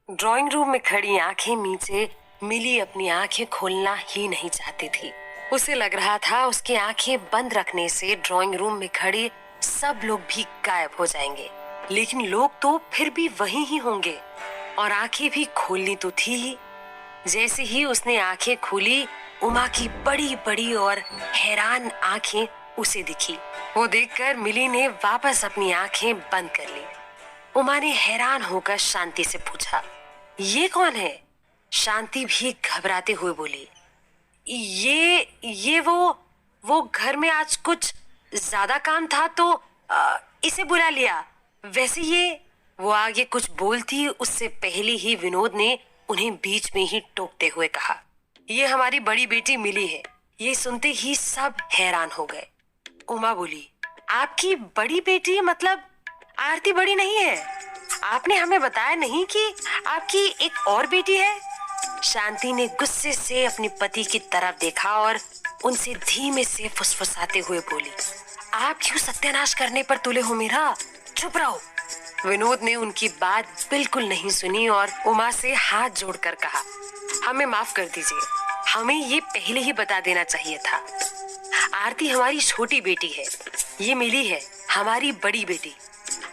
Drawing room में खड़ी आंखें मीचे मिली अपनी आंखें खोलना ही नहीं चाहती थी। उसे लग रहा था उसकी आंखें बंद रखने से ड्राइंग रूम में खड़े सब लोग भी गायब हो जाएंगे, लेकिन लोग तो फिर भी वहीं ही होंगे और आंखें भी खोलनी तो थी ही। जैसे ही उसने आंखें खोली, उमा की बड़ी बड़ी और हैरान आंखें उसे दिखी। वो देखकर मिली ने वापस अपनी आंखें बंद कर ली। उमा ने हैरान होकर शांति से पूछा, ये कौन है? शांति भी घबराते हुए बोली, ये वो घर में आज कुछ ज्यादा काम था तो इसे बुला लिया। वैसे ये वो आगे कुछ बोलती उससे पहले ही विनोद ने उन्हें बीच में ही टोकते हुए कहा, ये हमारी बड़ी बेटी मिली है। ये सुनते ही सब हैरान हो गए। उमा बोली, आपकी बड़ी बेटी मतलब आरती बड़ी नहीं है? आपने हमें बताया नहीं कि आपकी एक और बेटी है? शांति ने गुस्से से अपने पति की तरफ देखा और उनसे धीमे से फुसफुसाते हुए बोली, आप क्यों सत्यानाश करने पर तुले हो मेरा? चुप रहो। विनोद ने उनकी बात बिल्कुल नहीं सुनी और उमा से हाथ जोड़कर कहा, हमें माफ कर दीजिए, हमें ये पहले ही बता देना चाहिए था। आरती हमारी छोटी बेटी है, ये मिली है हमारी बड़ी बेटी।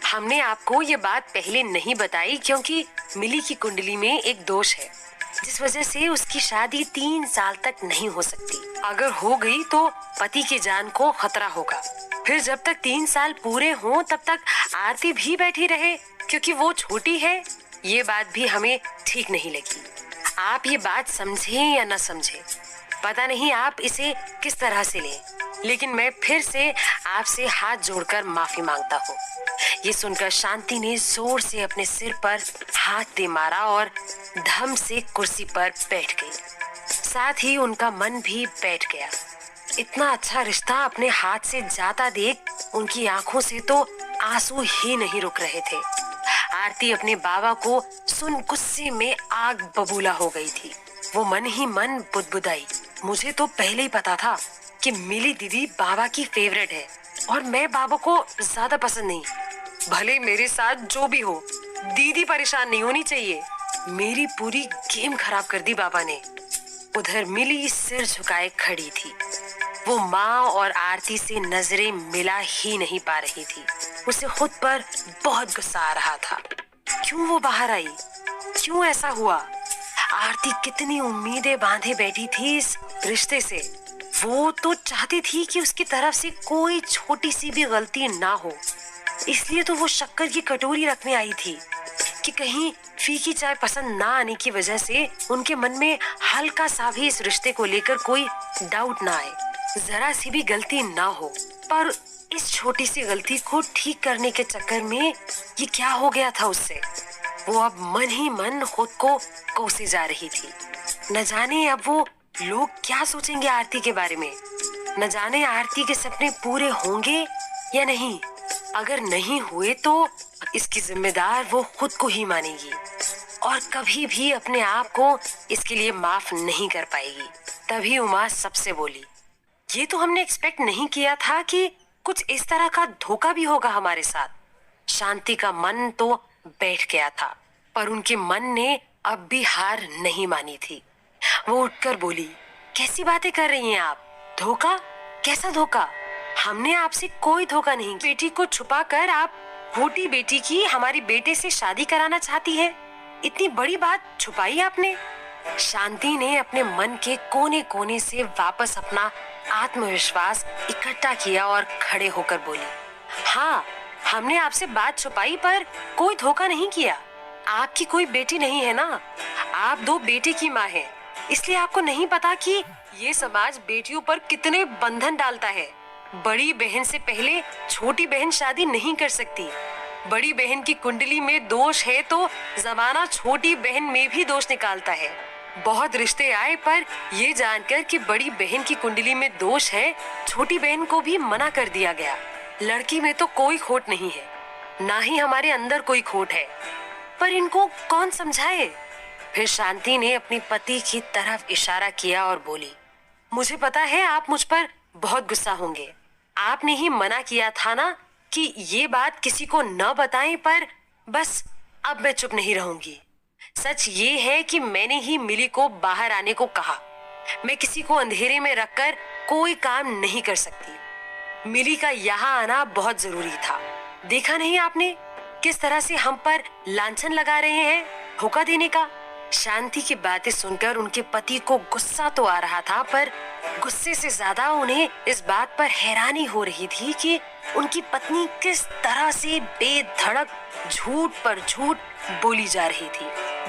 हमने आपको ये बात पहले नहीं बताई क्योंकि मिली की कुंडली में एक दोष है, जिस वजह से उसकी शादी 3 साल तक नहीं हो सकती। अगर हो गई तो पति की जान को खतरा होगा। फिर जब तक 3 साल पूरे हों तब तक आरती भी बैठी रहे क्योंकि वो छोटी है, ये बात भी हमें ठीक नहीं लगी। आप ये बात समझे या न समझे, पता नहीं आप इसे किस तरह से लें, लेकिन मैं फिर से आपसे हाथ जोड़कर माफी मांगता हूँ। ये सुनकर शांति ने जोर से अपने सिर पर हाथ दे मारा और धम से कुर्सी पर बैठ गई। साथ ही उनका मन भी बैठ गया। इतना अच्छा रिश्ता अपने हाथ से जाता देख उनकी आंखों से तो आंसू ही नहीं रुक रहे थे। आरती अपने बाबा को सुन गुस्से में आग बबूला हो गई थी। वो मन ही मन बुदबुदाई, मुझे तो पहले ही पता था कि मिली दीदी बाबा की फेवरेट है और मैं बाबा को ज्यादा पसंद नहीं। भले मेरे साथ जो भी हो, दीदी परेशान नहीं होनी चाहिए। मेरी पूरी गेम खराब कर दी बाबा ने। उधर मिली सिर झुकाए खड़ी थी। वो माँ और आरती से नजरें मिला ही नहीं पा रही थी। उसे खुद पर बहुत गुस्सा आ रहा था। क्यों वो बाहर आई? क्यों ऐसा हुआ? आरती कितनी उम्मीदें बांधे बैठी थी इस रिश्ते से। वो तो चाहती थी कि उसकी तरफ से कोई छोटी सी भी गलती ना हो। इसलिए तो वो शक्कर की कटोरी रखने आई थी कि कहीं फीकी चाय पसंद ना आने की वजह से उनके मन में हल्का सा भी इस रिश्ते को लेकर कोई डाउट ना आए, जरा सी भी गलती ना हो। पर इस छोटी सी गलती को ठीक करने के चक्कर में ये क्या हो गया था उससे? वो अब मन ही मन खुद को कोसे जा रही थी। न जाने अब वो लोग क्या सोचेंगे आरती के बारे में। न जाने आरती के सपने पूरे होंगे या नहीं। अगर नहीं हुए तो इसकी जिम्मेदार वो खुद को ही मानेगी और कभी भी अपने आप को इसके लिए माफ नहीं कर पाएगी। तभी उमा सबसे बोली, ये तो हमने एक्सपेक्ट नहीं किया था कि कुछ इस तरह का धोखा भी होगा हमारे साथ। शांति का मन तो बैठ गया था, पर उनके मन ने अब भी हार नहीं मानी थी। वो उठकर बोली, कैसी बातें कर रही हैं आप? धोखा? कैसा धोखा? हमने आपसे कोई धोखा नहीं। बेटी को छुपाकर आप छोटी बेटी की हमारी बेटे से शादी कराना चाहती है। इतनी बड़ी बात छुपाई आपने। शांति ने अपने मन के कोने कोने से वापस अपना आत्मविश्वास इकट्ठा किया और खड़े होकर बोली, हाँ, हमने आपसे बात छुपाई पर कोई धोखा नहीं किया। आपकी कोई बेटी नहीं है ना, आप 2 बेटे की माँ हैं। इसलिए आपको नहीं पता कि ये समाज बेटियों पर कितने बंधन डालता है। बड़ी बहन से पहले छोटी बहन शादी नहीं कर सकती। बड़ी बहन की कुंडली में दोष है तो जमाना छोटी बहन में भी दोष निकालता है। बहुत रिश्ते आए पर ये जानकर कि बड़ी बहन की कुंडली में दोष है, छोटी बहन को भी मना कर दिया गया। लड़की में तो कोई खोट नहीं है, ना ही हमारे अंदर कोई खोट है, पर इनको कौन समझाए? फिर शांति ने अपने पति की तरफ इशारा किया और बोली, मुझे पता है आप मुझ पर बहुत गुस्सा होंगे। आपने ही मना किया था ना कि ये बात किसी को न बताएं, पर बस अब मैं चुप नहीं रहूंगी। सच ये है कि मैंने ही मिली को बाहर आने को कहा। मैं किसी को अंधेरे में रखकर कोई काम नहीं कर सकती। मिली का यहाँ आना बहुत जरूरी था। देखा नहीं आपने किस तरह से हम पर लांछन लगा रहे हैं धोखा देने का। शांति की बातें सुनकर उनके पति को गुस्सा तो आ रहा था, पर गुस्से से ज्यादा उन्हें इस बात पर हैरानी हो रही थी कि उनकी पत्नी किस तरह से बेधड़क झूठ पर झूठ बोली जा रही थी।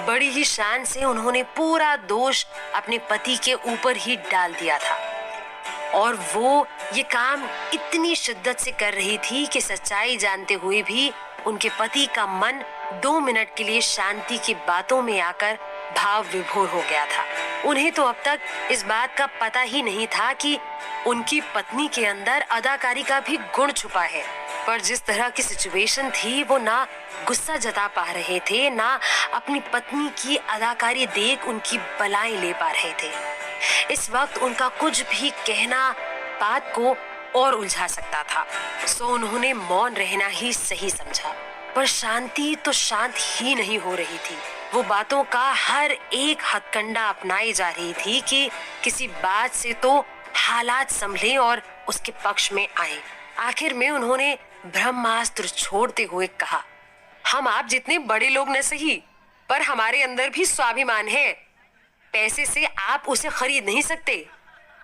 बड़ी ही शान से उन्होंने पूरा दोष अपने पति के ऊपर ही डाल दिया था और वो ये काम इतनी शिद्दत से कर रही थी कि सच्चाई जानते हुए भी उनके पति का मन 2 मिनट के लिए शांति की बातों में आकर भाव विभोर हो गया था। उन्हें तो अब तक इस बात का पता ही नहीं था कि उनकी पत्नी के अंदर अदाकारी का भी गुण छुपा है। पर जिस तरह की सिचुएशन थी वो ना गुस्सा जता पा रहे थे, ना अपनी पत्नी की अदाकारी देख उनकी बलाएं ले पा रहे थे। इस वक्त उनका कुछ भी कहना बात को और उलझा सकता था, सो उन्होंने मौन रहना ही सही समझा। पर शांति तो शांत ही नहीं हो रही थी। वो बातों का हर एक हथकंडा अपनाई जा रही थी कि किसी बात से तो हालात संभले और उसके पक्ष में आए। आखिर में उन्होंने ब्रह्मास्त्र छोड़ते हुए कहा, हम आप जितने बड़े लोग न सही, पर हमारे अंदर भी स्वाभिमान है। पैसे से आप उसे खरीद नहीं सकते।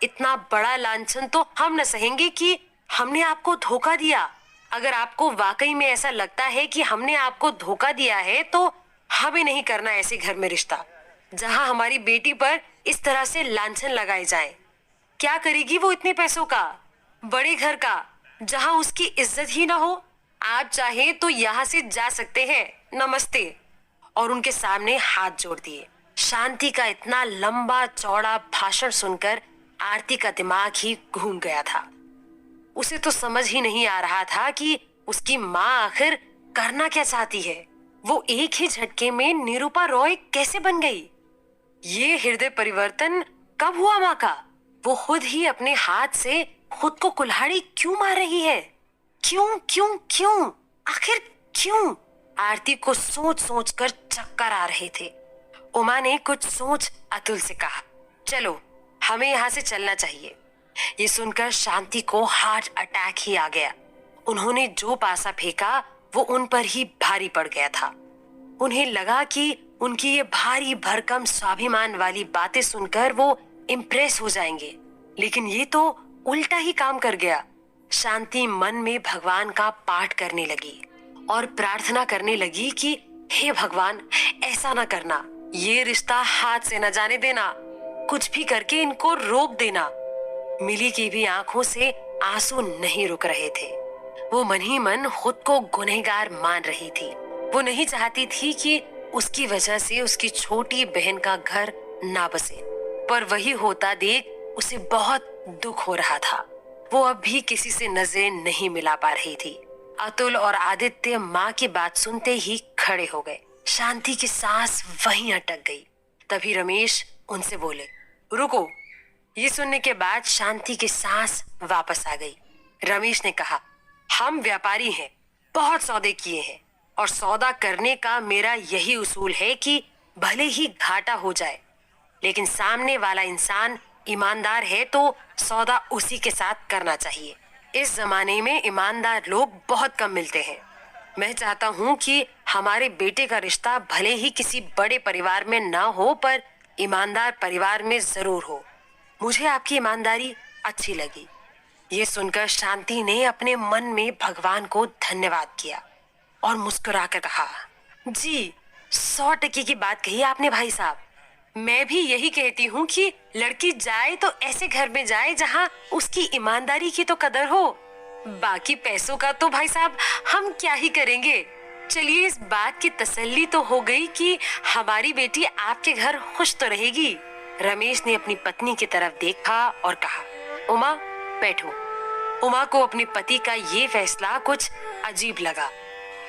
इतना बड़ा लांछन तो हम न सहेंगे कि हमने आपको धोखा दिया। अगर आपको वाकई में ऐसा लगता है कि हमने आपको धोखा दिया है तो हमें नहीं करना ऐसे घर में रिश्ता जहां हमारी बेटी पर इस तरह से लांछन लगाए जाए। क्या करेगी वो इतने पैसों का, बड़े घर का, जहां उसकी इज्जत ही ना हो। आप चाहे तो यहाँ से जा सकते हैं, नमस्ते। और उनके सामने हाथ जोड़ दिए। शांति का इतना लंबा चौड़ा भाषण सुनकर आरती का दिमाग ही घूम गया था। उसे तो समझ ही नहीं आ रहा था कि उसकी माँ आखिर करना क्या चाहती है। वो एक ही झटके में निरूपा रॉय कैसे बन गई? ये हृदय परिवर्तन कब हुआ माँ का? वो खुद ही अपने हाथ से खुद को कुल्हाड़ी क्यों मार रही है? क्यों क्यों क्यों आखिर क्यों? आरती को सोच सोच कर चक्कर आ रहे थे। उमा ने कुछ सोच अतुल से कहा, चलो हमें यहाँ से चलना चाहिए। ये सुनकर शांति को हार्ट अटैक ही आ गया। उन्होंने जो पासा फेंका वो उन पर ही भारी पड़ गया था। उन्हें लगा कि उनकी ये भारी भरकम स्वाभिमान वाली बातें सुनकर वो इम्प्रेस हो जाएंगे, लेकिन ये तो उल्टा ही काम कर गया। शांति मन में भगवान का पाठ करने लगी और प्रार्थना करने लगी कि हे भगवान, ऐसा ना करना, ये रिश्ता हाथ से न जाने देना, कुछ भी करके इनको रोक देना। मिली की भी आंखों से आंसू नहीं रुक रहे थे। वो मन ही मन खुद को गुनहगार मान रही थी। वो नहीं चाहती थी कि उसकी वजह से उसकी छोटी बहन का घर ना बसे, पर वही होता देख उसे बहुत दुख हो रहा था। वो अब भी किसी से नजरें नहीं मिला पा रही थी। अतुल और आदित्य माँ की बात सुनते ही खड़े हो गए। शांति की सांस वहीं अटक गई। तभी रमेश उनसे बोले, रुको। ये सुनने के बाद शांति की सांस वापस आ गई। रमेश ने कहा, हम व्यापारी हैं, बहुत सौदे किए हैं और सौदा करने का मेरा यही उसूल है कि भले ही घाटा हो जाए, लेकिन सामने वाला इंसान ईमानदार है तो सौदा उसी के साथ करना चाहिए। इस जमाने में ईमानदार लोग बहुत कम मिलते हैं। मैं चाहता हूँ कि हमारे बेटे का रिश्ता भले ही किसी बड़े परिवार में ना हो, पर ईमानदार परिवार में जरूर हो। मुझे आपकी ईमानदारी अच्छी लगी। ये सुनकर शांति ने अपने मन में भगवान को धन्यवाद किया और मुस्कुराकर कहा, जी 100% की बात कही आपने भाई साहब। मैं भी यही कहती हूँ कि लड़की जाए तो ऐसे घर में जाए जहाँ उसकी ईमानदारी की तो कदर हो। बाकी पैसों का तो भाई साहब हम क्या ही करेंगे। चलिए, इस बात की तसल्ली तो हो गई कि हमारी बेटी आपके घर खुश तो रहेगी। रमेश ने अपनी पत्नी की तरफ देखा और कहा, उमा बैठो। उमा को अपने पति का ये फैसला कुछ अजीब लगा,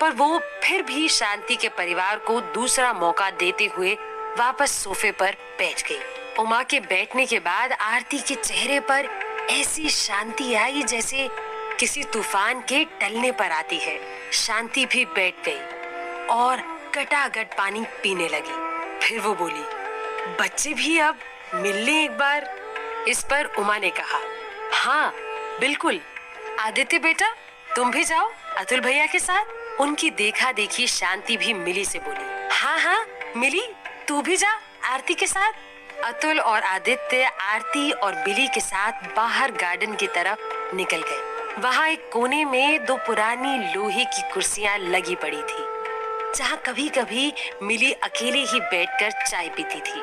पर वो फिर भी शांति के परिवार को दूसरा मौका देते हुए वापस सोफे पर बैठ गई। उमा के बैठने के बाद आरती के चेहरे पर ऐसी शांति आई जैसे किसी तूफान के टलने पर आती है। शांति भी बैठ गई और गटागट पानी पीने लगी। फिर वो बोली, बच्चे भी अब मिल लें एक बार। इस पर उमा ने कहा, हाँ बिल्कुल, आदित्य बेटा तुम भी जाओ अतुल भैया के साथ। उनकी देखा देखी शांति भी मिली से बोली, हाँ हाँ मिली, तू भी जा आरती के साथ। अतुल और आदित्य आरती और मिली के साथ बाहर गार्डन की तरफ निकल गए। वहाँ एक कोने में दो पुरानी लोहे की कुर्सियां लगी पड़ी थी, जहाँ कभी कभी मिली अकेले ही बैठकर चाय पीती थी।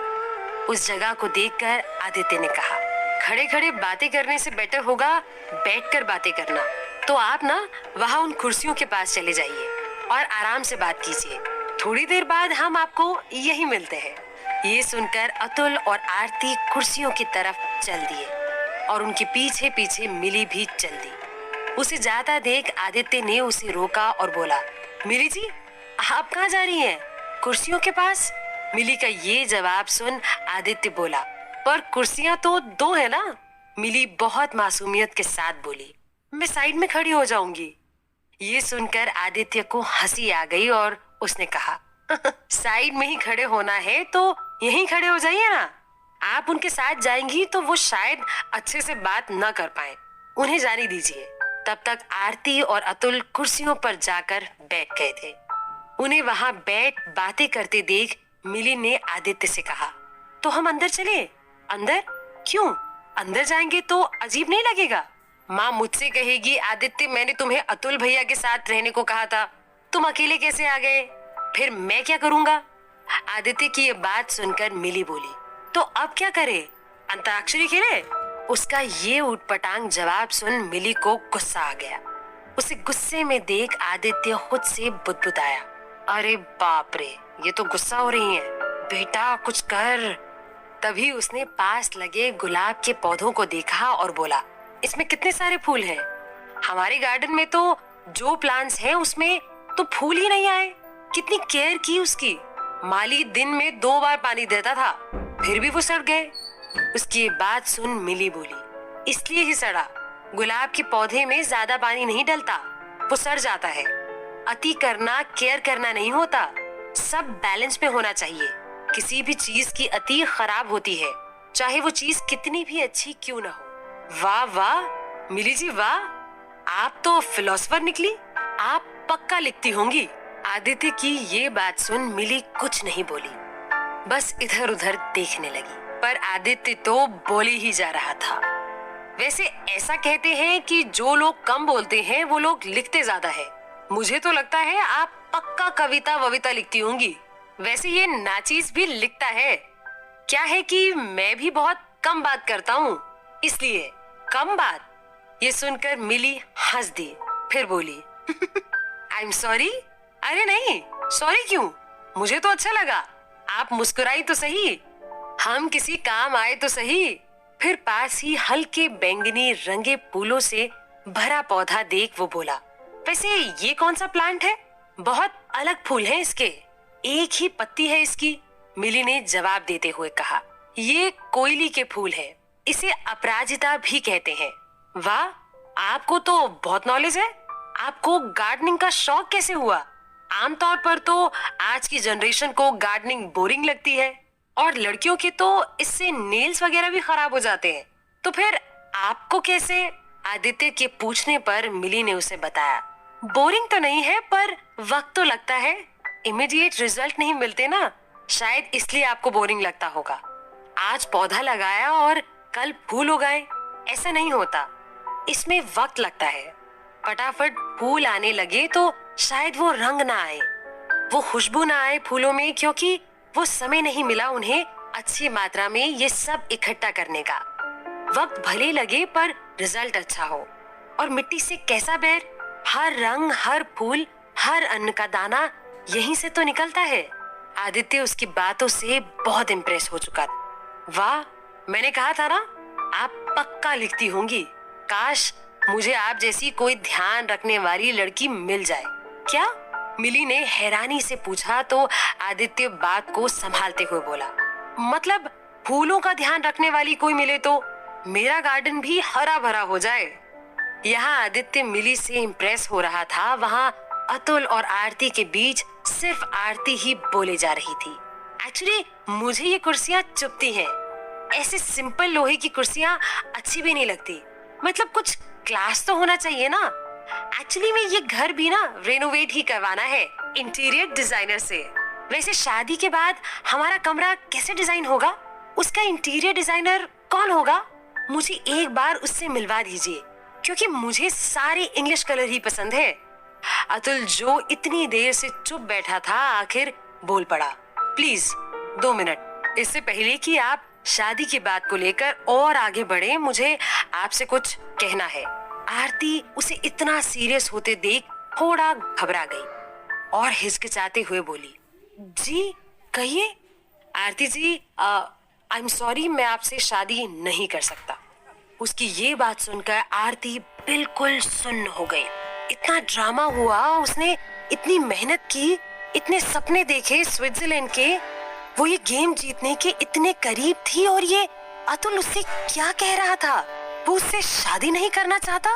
उस जगह को देखकर आदित्य ने कहा, खड़े खड़े बातें करने से बेटर होगा बैठकर बातें करना। तो आप ना वहाँ उन कुर्सियों के पास चले जाइए और आराम से बात कीजिए। थोड़ी देर बाद हम आपको यही मिलते हैं। ये सुनकर अतुल और आरती कुर्सियों की तरफ चल दिए और उनके पीछे पीछे मिली भी चल दी। उसे जाता देख आदित्य ने उसे रोका और बोला, मिली जी आप कहाँ जा रही हैं? कुर्सियों के पास। मिली का ये जवाब सुन आदित्य बोला, पर कुर्सियां तो दो है ना। मिली बहुत मासूमियत के साथ बोली, मैं साइड में खड़ी हो जाऊंगी। ये सुनकर आदित्य को हंसी आ गई और उसने कहा, साइड में ही खड़े होना है तो यहीं खड़े हो जाइए ना। आप उनके साथ जाएंगी तो वो शायद अच्छे से बात न कर पाए, उन्हें जाने दीजिए। तब तक आरती और अतुल कुर्सियों पर जाकर बैठ गए थे। उन्हें वहां बैठ बातें करते देख मिली ने आदित्य से कहा, तो हम अंदर चले? अंदर क्यों? अंदर जाएंगे तो अजीब नहीं लगेगा? माँ मुझसे कहेगी, आदित्य मैंने तुम्हें अतुल भैया के साथ रहने को कहा था, तुम अकेले कैसे आ गए? फिर मैं क्या करूँगा? आदित्य की ये बात सुनकर मिली बोली, तो अब क्या करे? अंतराक्षरी खेले? उसका ये उटपटांग जवाब सुन मिली को गुस्सा आ गया। उसे गुस्से में देख आदित्य खुद से बुदबुदाया, अरे बाप रे, ये तो गुस्सा हो रही है, बेटा कुछ कर। तभी उसने पास लगे गुलाब के पौधों को देखा और बोला, इसमें कितने सारे फूल हैं। हमारे गार्डन में तो जो प्लांट्स हैं उसमें तो फूल ही नहीं आए। कितनी केयर की उसकी, माली दिन में 2 बार पानी देता था, फिर भी वो सड़ गए। उसकी ये बात सुन मिली बोली, इसलिए ही सड़ा, गुलाब के पौधे में ज्यादा पानी नहीं डलता, वो सड़ जाता है। अति करना केयर करना नहीं होता, सब बैलेंस में होना चाहिए। किसी भी चीज की अति खराब होती है, चाहे वो चीज कितनी भी अच्छी क्यों ना हो। वाह वाह मिली जी वाह, आप तो फिलोसोफर निकली, आप पक्का लिखती होंगी। आदित्य की ये बात सुन मिली कुछ नहीं बोली, बस इधर उधर देखने लगी। पर आदित्य तो बोले ही जा रहा था। वैसे ऐसा कहते हैं कि जो लोग कम बोलते हैं वो लोग लिखते ज्यादा है। मुझे तो लगता है आप पक्का कविता वविता लिखती होंगी। वैसे ये नाचीज भी लिखता है। क्या है कि मैं भी बहुत कम बात करता हूँ, इसलिए कम बात। ये सुनकर मिली हंस दी, फिर बोली, आई एम सॉरी। अरे नहीं, सॉरी क्यों, मुझे तो अच्छा लगा, आप मुस्कुराई तो सही, हम किसी काम आए तो सही। फिर पास ही हल्के बैंगनी रंगे फूलों से भरा पौधा देख वो बोला, वैसे ये कौन सा प्लांट है? बहुत अलग फूल हैं इसके, एक ही पत्ती है इसकी। मिली ने जवाब देते हुए कहा, ये कोयली के फूल है, इसे अपराजिता भी कहते हैं। वाह, आपको तो बहुत नॉलेज है। आपको गार्डनिंग का शौक कैसे हुआ? आमतौर पर तो आज की जनरेशन को गार्डनिंग बोरिंग लगती है और लड़कियों के तो इससे नेल्स वगैरह भी खराब हो जाते हैं, तो फिर आपको कैसे? आदित्य के पूछने पर मिली ने उसे बताया, बोरिंग तो नहीं है पर वक्त तो लगता है, इमीडिएट रिजल्ट नहीं मिलते ना, शायद इसलिए आपको बोरिंग लगता होगा। आज पौधा लगाया और कल फूल उगाए, ऐसा नहीं होता, इसमें वक्त लगता है। फटाफट फूल आने लगे तो शायद वो रंग ना आए, वो खुशबू ना आए फूलों में, क्योंकि वो समय नहीं मिला उन्हें अच्छी मात्रा में ये सब इकट्ठा करने का। वक्त भले लगे पर रिजल्ट अच्छा हो। और मिट्टी से कैसा बैर, हर रंग हर फूल हर अन्न का दाना यहीं से तो निकलता है। आदित्य उसकी बातों से बहुत इम्प्रेस हो चुका था। वाह, मैंने कहा था ना, आप पक्का लिखती होंगी। काश मुझे आप जैसी कोई ध्यान रखने वाली लड़की मिल जाए। क्या? मिली ने हैरानी से पूछा तो आदित्य बात को संभालते हुए बोला, मतलब फूलों का ध्यान रखने वाली कोई मिले तो मेरा गार्डन भी हरा भरा हो जाए। यहाँ आदित्य मिली से इम्प्रेस हो रहा था, वहाँ अतुल और आरती के बीच सिर्फ आरती ही बोले जा रही थी। एक्चुअली मुझे ये कुर्सियाँ चुभती हैं। ऐसे सिंपल लोहे की कुर्सियाँ अच्छी भी नहीं लगती। मतलब कुछ क्लास तो होना चाहिए ना। एक्चुअली में ये घर भी ना रेनोवेट ही करवाना है इंटीरियर डिजाइनर से। वैसे शादी के बाद हमारा कमरा कैसे डिजाइन होगा? उसका इंटीरियर डिजाइनर कौन होगा? मुझे एक बार उससे मिलवा दीजिए, क्योंकि मुझे सारे इंग्लिश कलर ही पसंद है। अतुल जो इतनी देर से चुप बैठा था आखिर बोल पड़ा, प्लीज 2 मिनट। इससे पहले कि आप शादी की बात को लेकर और आगे बढ़े, मुझे आपसे कुछ कहना है। आरती उसे इतना सीरियस होते देख थोड़ा घबरा गई और हिचकिचाते हुए बोली, जी कहिए। आरती जी, आई एम सॉरी, मैं आपसे शादी नहीं कर सकता। उसकी ये बात सुनकर आरती बिल्कुल सुन्न हो गई। इतना ड्रामा हुआ, उसने इतनी मेहनत की, इतने सपने देखे स्विट्जरलैंड के, वो ये गेम जीतने के इतने करीब थी और ये अतुल उससे क्या कह रहा था? वो उससे शादी नहीं करना चाहता?